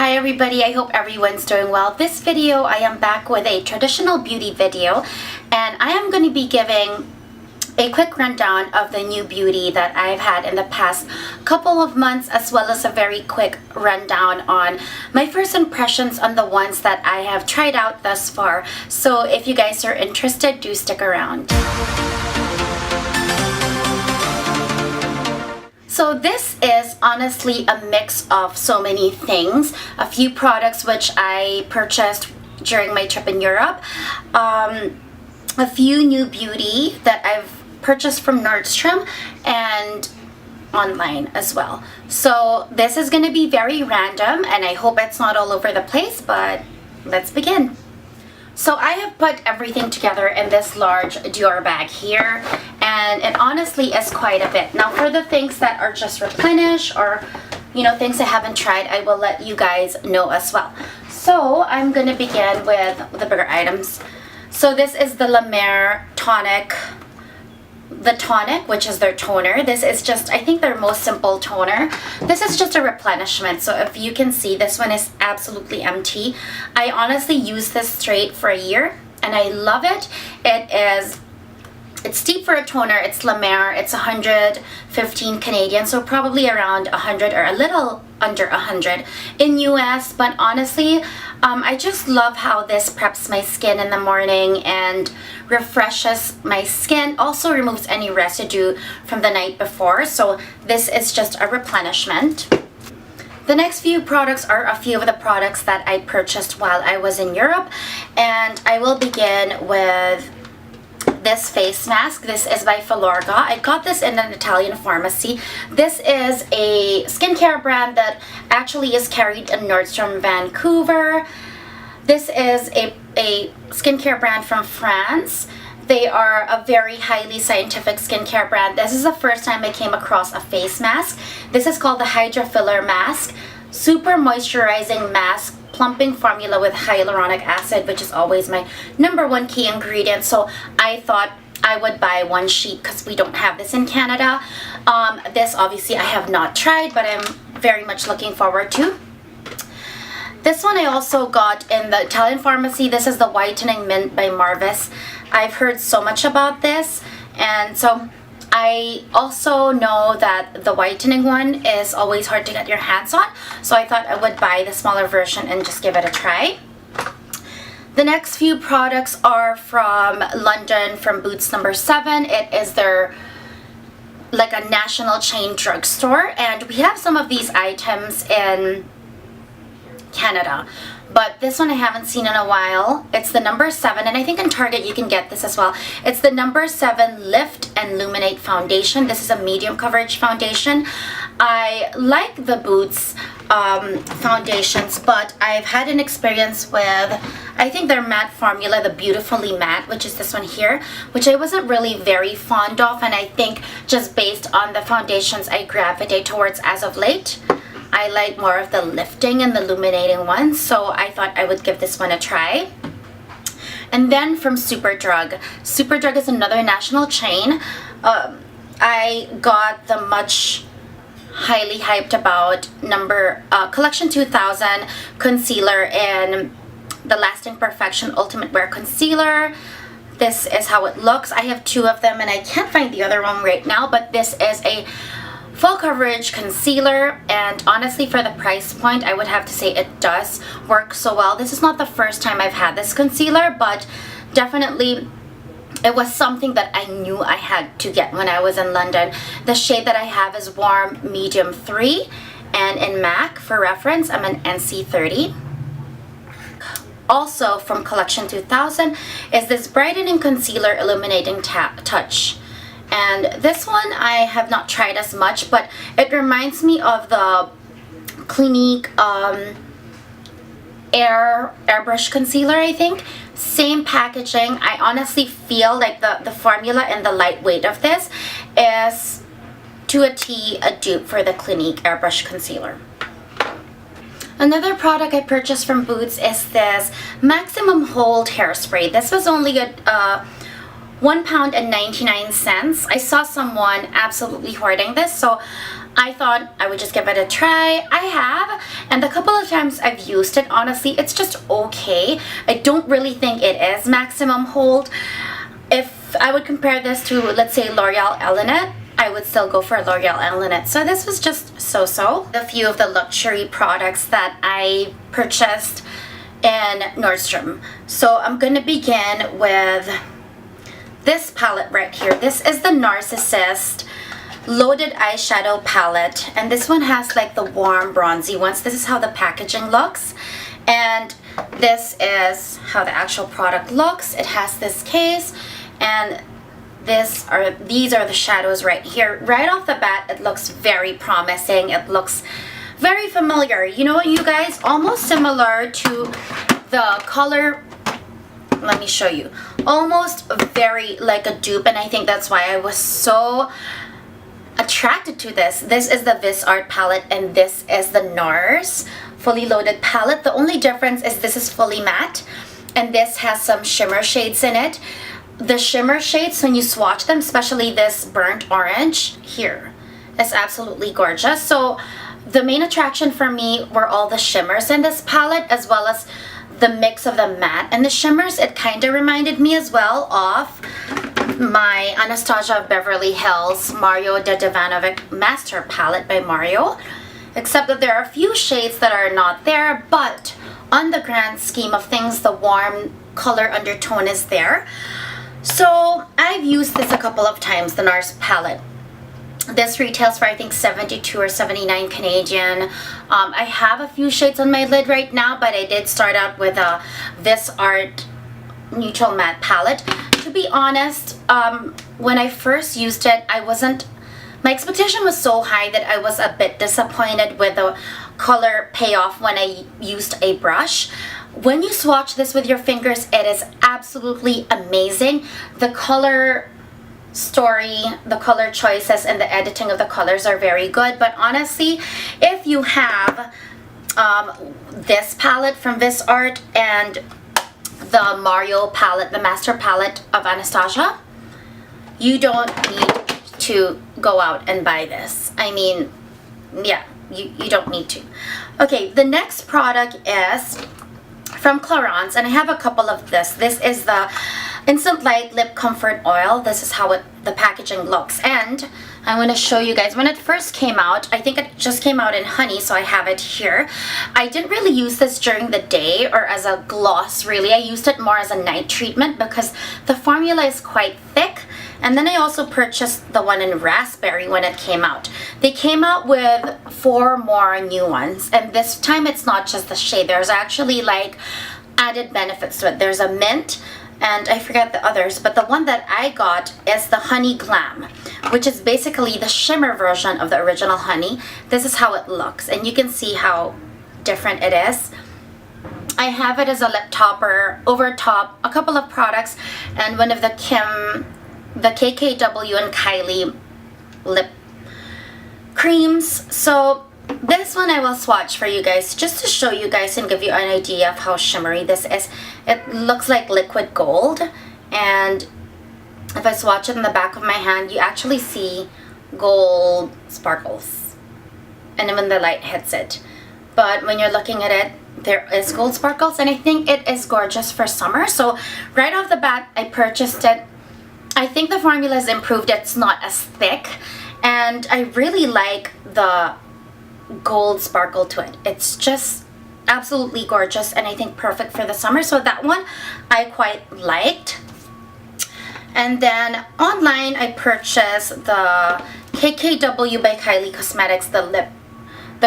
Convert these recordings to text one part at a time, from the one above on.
Hi everybody, I hope everyone's doing well. This video, I am back with a traditional beauty video, and I am going to be giving a quick rundown of the new beauty that I've had in the past couple of months, as well as a very quick rundown on my first impressions on the ones that I have tried out thus far. So if you guys are interested, do stick around. So this is honestly a mix of so many things. A few products which I purchased during my trip in Europe. A few new beauty that I've purchased from Nordstrom and online as well. So this is going to be very random and I hope it's not all over the place, but let's begin. So I have put everything together in this large Dior bag here, and it honestly is quite a bit. Now for the things that are just replenished or things I haven't tried, I will let you guys know as well. So I'm going to begin with the bigger items. So this is the Mer Tonic, the tonic, which is their toner. This is just, I think, their most simple toner. This is just a replenishment, so if you can see, this one is absolutely empty. I honestly used this straight for a year and I love it. It's cheap for a toner. It's La Mer. It's 115 Canadian, so probably around 100 or a little under 100 in US. But honestly, I just love how this preps my skin in the morning and refreshes my skin. Also removes any residue from the night before. So this is just a replenishment. The next few products are a few of the products that I purchased while I was in Europe, and I will begin with this face mask. This is by Filorga. I got this in an Italian pharmacy. This is a skincare brand that actually is carried in Nordstrom Vancouver. This is a skincare brand from France. They are a very highly scientific skincare brand. This is the first time I came across a face mask. This is called the Hydra filler mask. Super moisturizing mask, plumping formula with hyaluronic acid, which is always my #1 key ingredient. So I thought I would buy one sheet because we don't have this in Canada. This obviously I have not tried, but I'm very much looking forward to. This one I also got in the Italian pharmacy. This is the Whitening Mint by Marvis. I've heard so much about this, and so I also know that the whitening one is always hard to get your hands on, so I thought I would buy the smaller version and just give it a try. The next few products are from London, from Boots No. 7. It is their like a national chain drugstore, and we have some of these items in Canada, but this one I haven't seen in a while. It's the No. 7, and I think in Target you can get this as well. It's the No. 7 Lift and Illuminate Foundation. This is a medium coverage foundation. I like the Boots foundations, but I've had an experience with, I think, their matte formula, the Beautifully Matte, which is this one here, which I wasn't really very fond of, and I think just based on the foundations I gravitate towards as of late, I like more of the lifting and the illuminating ones, so I thought I would give this one a try. And then from Superdrug. Superdrug is another national chain. I got the much highly hyped about Collection 2000 concealer in the Lasting Perfection Ultimate Wear Concealer. This is how it looks. I have two of them and I can't find the other one right now, but this is a full coverage concealer, and honestly for the price point I would have to say it does work so well. This is not the first time I've had this concealer, but definitely it was something that I knew I had to get when I was in London. The shade that I have is Warm Medium 3, and in MAC, for reference, I'm an NC30. Also from Collection 2000 is this Brightening Concealer Illuminating Touch. And this one I have not tried as much, but it reminds me of the Clinique airbrush concealer, I think. Same packaging. I honestly feel like the formula and the lightweight of this is to a T a dupe for the Clinique airbrush concealer. Another product I purchased from Boots is this Maximum Hold Hairspray. This was only a £1.99. I saw someone absolutely hoarding this, so I thought I would just give it a try. I have, and the couple of times I've used it, honestly, it's just okay. I don't really think it is maximum hold. If I would compare this to, let's say, L'Oreal Elinette, I would still go for L'Oreal Elinette. So this was just so-so. A few of the luxury products that I purchased in Nordstrom. So I'm gonna begin with this palette right here. This is the Narcissist Loaded Eyeshadow Palette, and this one has like the warm bronzy ones. This is how the packaging looks, and this is how the actual product looks. It has this case, and these are the shadows right here. Right off the bat, it looks very promising. It looks very familiar. You know what, you guys? Almost similar to the color. Let me show you. Almost very like a dupe, and I think that's why I was so attracted to this. This is the VisArt palette, and this is the NARS Fully Loaded palette. The only difference is this is fully matte, and this has some shimmer shades in it. The shimmer shades, when you swatch them, especially this burnt orange here, is absolutely gorgeous. So the main attraction for me were all the shimmers in this palette, as well as the mix of the matte and the shimmers. It kind of reminded me as well of my Anastasia of Beverly Hills Mario de Devanovic Master palette by Mario, except that there are a few shades that are not there, but on the grand scheme of things, the warm color undertone is there. So I've used this a couple of times, the NARS palette. This retails for I think 72 or 79 Canadian. I have a few shades on my lid right now, but I did start out with a VisArt Neutral Matte palette. To be honest, when I first used it, my expectation was so high that I was a bit disappointed with the color payoff when I used a brush. When you swatch this with your fingers, it is absolutely amazing. The color story, the color choices, and the editing of the colors are very good. But honestly, if you have this palette from VisArt and the Mario palette, the Master palette of Anastasia, you don't need to go out and buy this. I mean, yeah, you don't need to. Okay, the next product is from Clarins, and I have a couple of this. This is the Instant Light Lip Comfort Oil. This is how the packaging looks, and I'm going to show you guys. When it first came out, I think it just came out in honey, so I have it here. I didn't really use this during the day or as a gloss, really. I used it more as a night treatment because the formula is quite thick. And then I also purchased the one in raspberry when it came out. They came out with 4 more new ones, and this time it's not just the shade. There's actually like added benefits to it. There's a mint, and I forget the others, but the one that I got is the Honey Glam, which is basically the shimmer version of the original honey. This is how it looks, and you can see how different it is. I have it as a lip topper over top a couple of products, and one of the KKW and Kylie lip creams. So this one I will swatch for you guys just to show you guys and give you an idea of how shimmery this is. It looks like liquid gold, and if I swatch it in the back of my hand, you actually see gold sparkles, and when the light hits it. But when you're looking at it, there is gold sparkles, and I think it is gorgeous for summer. So right off the bat, I purchased it. I think the formula is improved. It's not as thick, and I really like the gold sparkle to it. It's just absolutely gorgeous, and I think perfect for the summer. So that one I quite liked. And then online I purchased the KKW by Kylie Cosmetics, the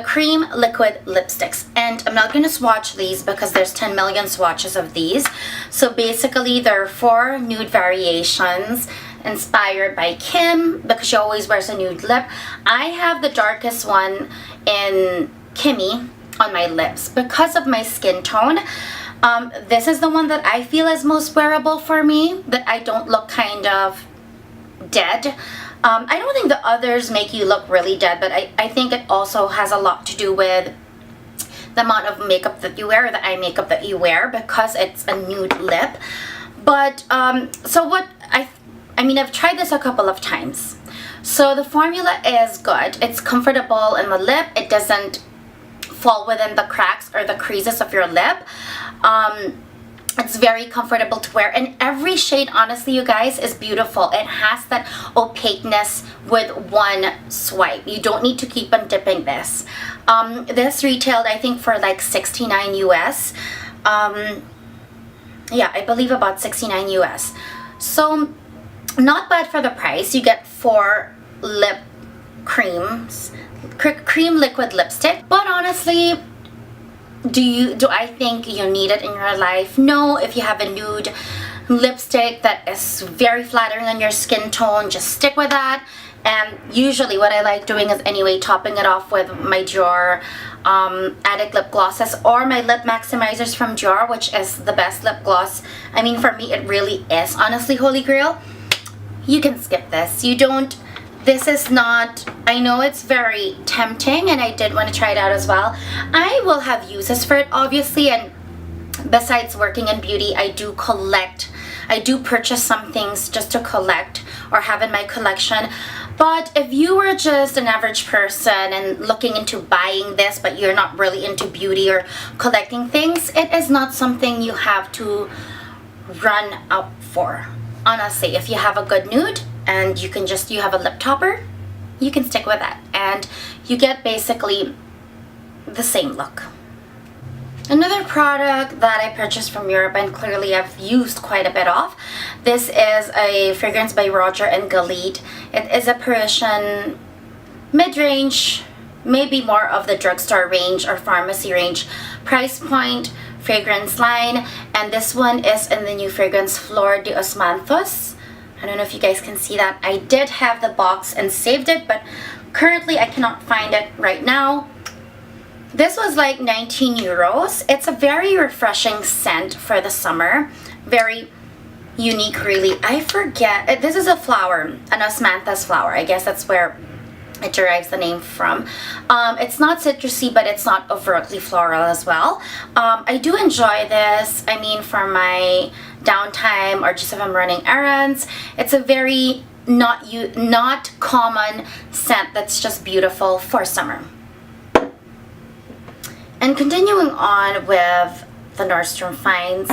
cream liquid lipsticks, and I'm not going to swatch these because there's 10 million swatches of these. So basically there are 4 nude variations inspired by Kim, because she always wears a nude lip. I have the darkest one in Kimmy on my lips because of my skin tone. This is the one that I feel is most wearable for me, that I don't look kind of dead. I don't think the others make you look really dead, but I think it also has a lot to do with the amount of makeup that you wear, or the eye makeup that you wear, because it's a nude lip. But so what I mean, I've tried this a couple of times. So the formula is good. It's comfortable in the lip. It doesn't fall within the cracks or the creases of your lip. It's very comfortable to wear, and every shade, honestly, you guys, is beautiful. It has that opaqueness with one swipe. You don't need to keep on dipping this. This retailed, I think, for like 69 US. Yeah, I believe about 69 US. So not bad for the price. You get 4 lip creams, cream liquid lipstick. But honestly, do I think you need it in your life? No. If you have a nude lipstick that is very flattering on your skin tone, just stick with that. And usually what I like doing is anyway topping it off with my Dior Addict lip glosses or my lip maximizers from Dior, which is the best lip gloss. I mean, for me it really is, honestly, holy grail. You can skip this. You don't, this is not, I know it's very tempting and I did want to try it out as well. I will have uses for it, obviously, and besides working in beauty, I do purchase some things just to collect or have in my collection. But if you were just an average person and looking into buying this, but you're not really into beauty or collecting things, it is not something you have to run out for. Honestly, if you have a good nude and you have a lip topper, you can stick with that and you get basically the same look. Another product that I purchased from Europe and clearly I've used quite a bit of. This is a fragrance by Roger and Gallet. It is a Parisian mid-range, maybe more of the drugstore range or pharmacy range price point fragrance line, and this one is in the new fragrance Fleur de Osmantheus. I don't know if you guys can see that. I did have the box and saved it, but currently I cannot find it right now. This was like 19 euros. It's a very refreshing scent for the summer. Very unique, really. I forget. This is a flower, an Osmantheus flower. I guess that's where it derives the name from. It's not citrusy, but it's not overtly floral as well. I do enjoy this. I mean, for my downtime or just if I'm running errands, it's a very not common scent that's just beautiful for summer. And continuing on with the Nordstrom finds,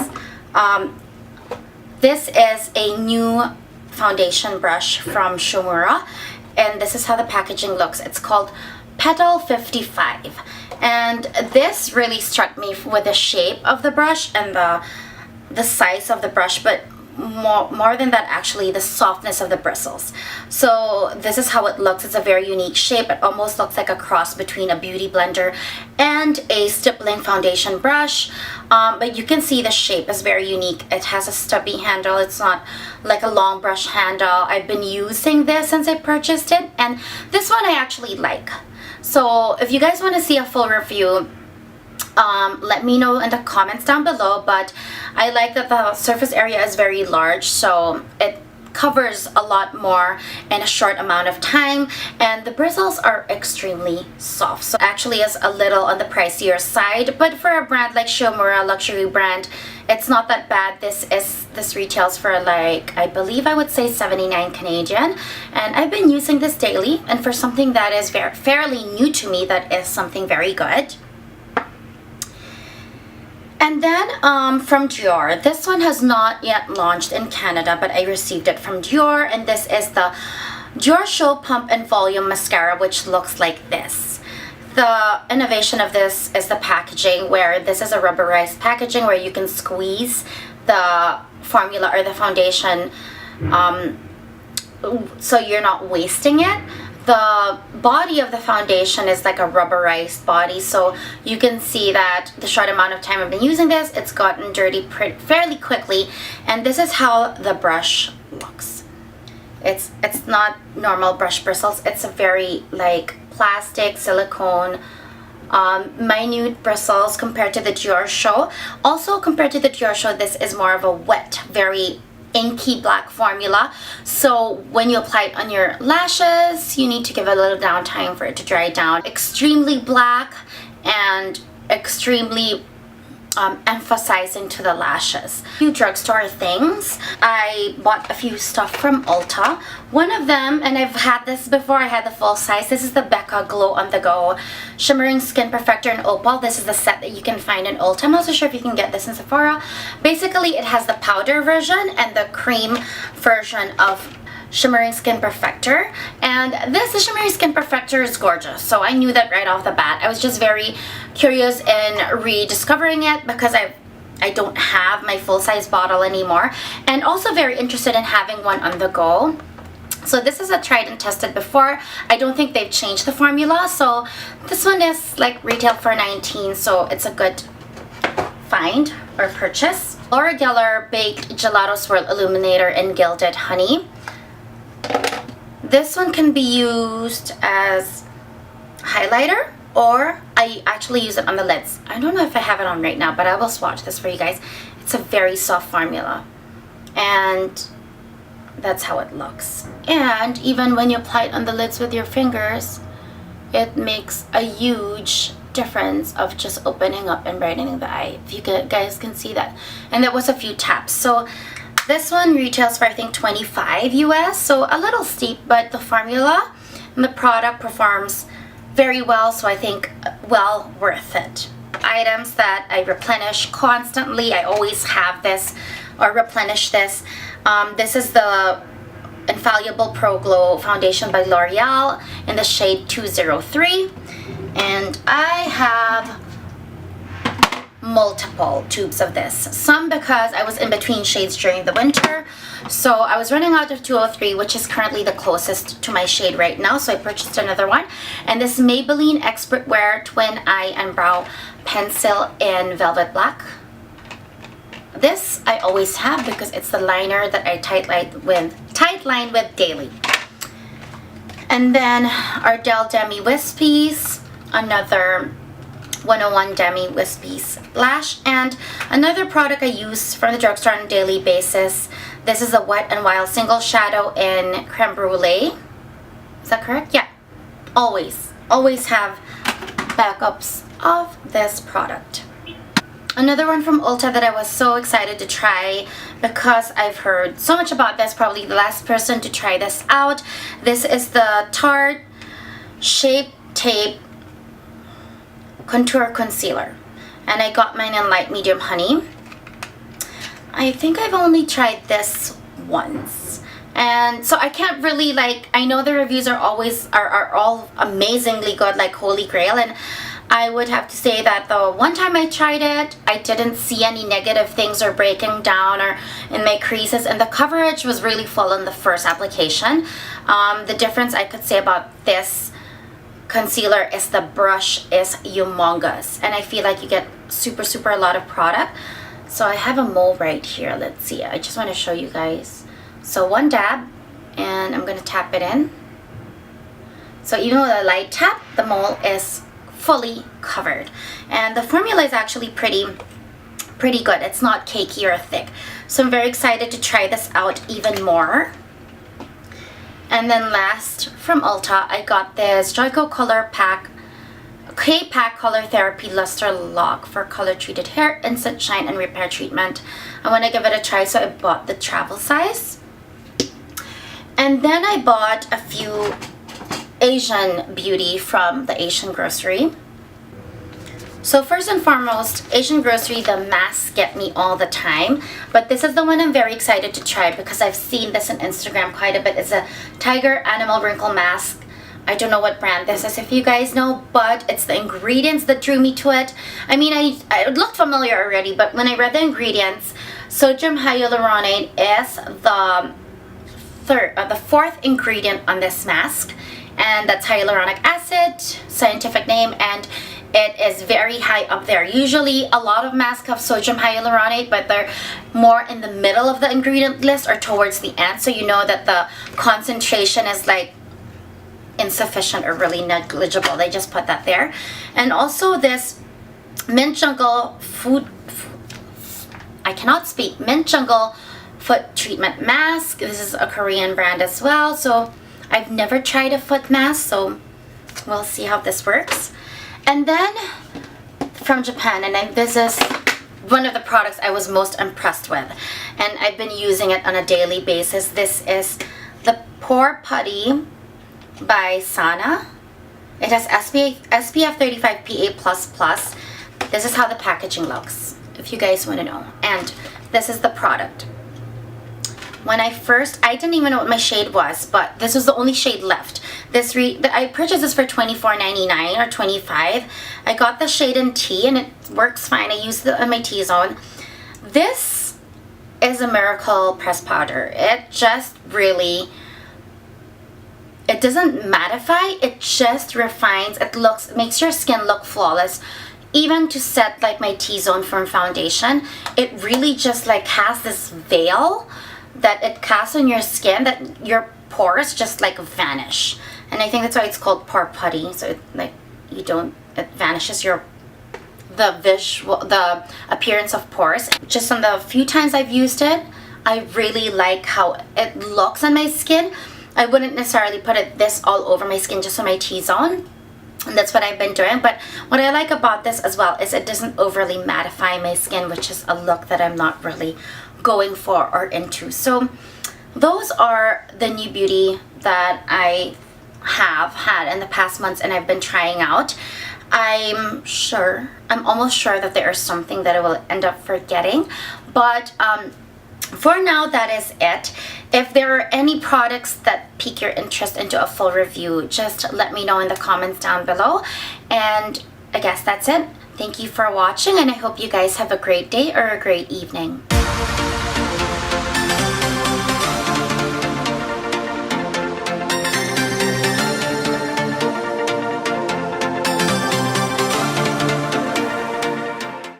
this is a new foundation brush from Uemura, and this is how the packaging looks. It's called Petal 55, and this really struck me with the shape of the brush and the size of the brush, but more than that, actually, the softness of the bristles. So this is how it looks. It's a very unique shape. It almost looks like a cross between a beauty blender and a stippling foundation brush, but you can see the shape is very unique. It has a stubby handle. It's not like a long brush handle. I've been using this since I purchased it, and this one I actually like. So if you guys want to see a full review, let me know in the comments down below, but I like that the surface area is very large, so it covers a lot more in a short amount of time, and the bristles are extremely soft. So actually is a little on the pricier side, but for a brand like Uemura, luxury brand, it's not that bad. This retails for like, I believe I would say 79 Canadian, and I've been using this daily, and for something that is fairly new to me, that is something very good. And then from Dior, this one has not yet launched in Canada, but I received it from Dior, and this is the Diorshow Pump and Volume Mascara, which looks like this. The innovation of this is the packaging, where this is a rubberized packaging where you can squeeze the formula or the foundation so you're not wasting it. The body of the foundation is like a rubberized body, so you can see that the short amount of time I've been using this, it's gotten dirty fairly quickly, and this is how the brush looks. It's not normal brush bristles. It's a very like plastic, silicone, minute bristles compared to the Diorshow. Also, compared to the Diorshow, this is more of a wet, very inky black formula, so when you apply it on your lashes, you need to give a little downtime for it to dry down. Extremely black and extremely emphasizing to the lashes. A few drugstore things. I bought a few stuff from Ulta. One of them, and I've had this before, I had the full size. This is the Becca Glow on the Go Shimmering Skin Perfector in Opal. This is the set that you can find in Ulta. I'm not so sure if you can get this in Sephora. Basically, it has the powder version and the cream version of Shimmering Skin Perfector, and the Shimmering Skin Perfector is gorgeous, so I knew that right off the bat. I was just very curious in rediscovering it because I don't have my full-size bottle anymore, and also very interested in having one on the go. So this is a tried and tested before. I don't think they've changed the formula, so this one is like retail for $19, so it's a good find or purchase. Gellar Baked Gelato Swirl Illuminator in Gilded Honey. This one can be used as highlighter, or I actually use it on the lids. I don't know if I have it on right now, but I will swatch this for you guys. It's a very soft formula, and that's how it looks. And even when you apply it on the lids with your fingers, it makes a huge difference of just opening up and brightening the eye. If you guys can see that. And that was a few taps. So this one retails for I think $25 US, so a little steep, but the formula and the product performs very well, so I think well worth it. Items that I replenish constantly. I always have this or replenish this. This is the Infallible Pro Glow Foundation by L'Oreal in the shade 203, and I have multiple tubes of this. Some because I was in between shades during the winter, so I was running out of 203, which is currently the closest to my shade right now, so I purchased another one. And this Maybelline Expert Wear Twin Eye and Brow Pencil in Velvet Black. This I always have because it's the liner that I tight line with daily. And then Ardell Demi Wispies, another 101 Demi Wispies Lash, and another product I use from the drugstore on a daily basis. This is a Wet n Wild Single Shadow in Creme Brulee. Is that correct? Yeah. Always have backups of this product. Another one from Ulta that I was so excited to try because I've heard so much about this, probably the last person to try this out. This is the Tarte Shape Tape Contour Concealer, and I got mine in light medium honey. I think I've only tried this once, and so I can't really I know the reviews are all amazingly good, like holy grail, and I would have to say that the one time I tried it, I didn't see any negative things or breaking down or in my creases, and the coverage was really full in the first application. The difference I could say about this concealer is the brush is humongous, and I feel like you get super a lot of product. So I have a mole right here. Let's see, I just want to show you guys. So one dab, and I'm going to tap it in. So even with a light tap, the mole is fully covered, and the formula is actually pretty good. It's not cakey or thick, so I'm very excited to try this out even more. And then last from Ulta, I got this Joico Color Pack K-Pack Color Therapy Luster Lock for color treated hair, instant shine and repair treatment. I want to give it a try, so I bought the travel size. And then I bought a few Asian beauty from the Asian grocery. So first and foremost, Asian grocery, the masks get me all the time, but this is the one I'm very excited to try because I've seen this on Instagram quite a bit. It's a Tiger Animal Wrinkle Mask. I don't know what brand this is if you guys know, but it's the ingredients that drew me to it. I mean, I looked familiar already, but when I read the ingredients, sodium hyaluronate is the fourth ingredient on this mask, and that's hyaluronic acid, scientific name, and it is very high up there. Usually a lot of masks have sodium hyaluronate, but they're more in the middle of the ingredient list or towards the end, so you know that the concentration is like insufficient or really negligible. They just put that there. And also this Mint Jungle Mint Jungle Foot Treatment Mask. This is a Korean brand as well, so I've never tried a foot mask, so we'll see how this works. And then from Japan, and this is one of the products I was most impressed with, and I've been using it on a daily basis. This is the Pore Putty by Sana. It has SPF 35 PA++. This is how the packaging looks, if you guys want to know. And this is the product. When I didn't even know what my shade was, but this was the only shade left. I purchased this for $24.99 or $25. I got the shade in T, and it works fine. I used it on my T-zone. This is a miracle pressed powder. It just really, it doesn't mattify. It just refines. It makes your skin look flawless. Even to set like my T-zone from foundation, it really just like has this veil that it casts on your skin that your pores just like vanish. And I think that's why it's called Pore Putty. So it vanishes the appearance of pores. Just on the few times I've used it, I really like how it looks on my skin. I wouldn't necessarily put this all over my skin, just on my T-zone. And that's what I've been doing. But what I like about this as well is it doesn't overly mattify my skin, which is a look that I'm not really going for or into. So those are the new beauty that I have had in the past months and I've been trying out. I'm almost sure that there is something that I will end up forgetting, but for now, that is it. If there are any products that pique your interest into a full review, just let me know in the comments down below. And I guess that's it. Thank you for watching, and I hope you guys have a great day or a great evening.